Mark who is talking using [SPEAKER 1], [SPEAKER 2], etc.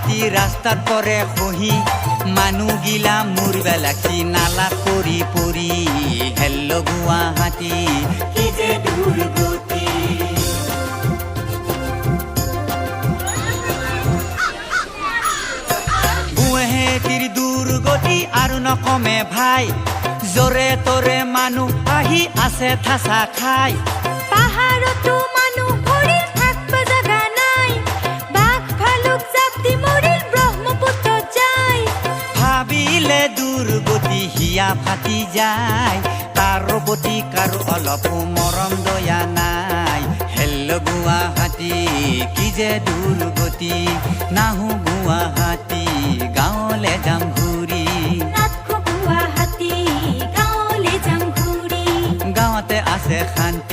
[SPEAKER 1] গুৱাহাটী ৰাস্তাত পৰে খহি মানুহগিলা মৰিবা লাগছি নালা পৰি পৰি হেল্ল' গুৱাহাটী কি যে দুৰ্গতি গুৱাহাটীৰ দুৰ্গতি আৰু নকমে ভাই জৰে তৰে মানুহ আহি আছে ঠাচা খাই
[SPEAKER 2] পাহাৰতো মানুহ ভৰিৰ থাকিব জাগা নাই বাঘ ভালুক জাতি মৰিল ব্ৰহ্মপুত্ৰ যায়
[SPEAKER 1] ভাবিলে দুৰ্গতি হিয়া ফাটি যায় তাৰ প্ৰতি কাৰো অলপ মৰম দয়া নাই হেল্ল' গুৱাহাটী কি যে দুৰ্গতি নাহো গুৱাহাটী গাঁৱলে যাম ঘূৰি
[SPEAKER 2] নাথো গুৱাহাটী গাঁৱলে যাম ঘূৰি
[SPEAKER 1] গাঁৱতে আছে শান্তি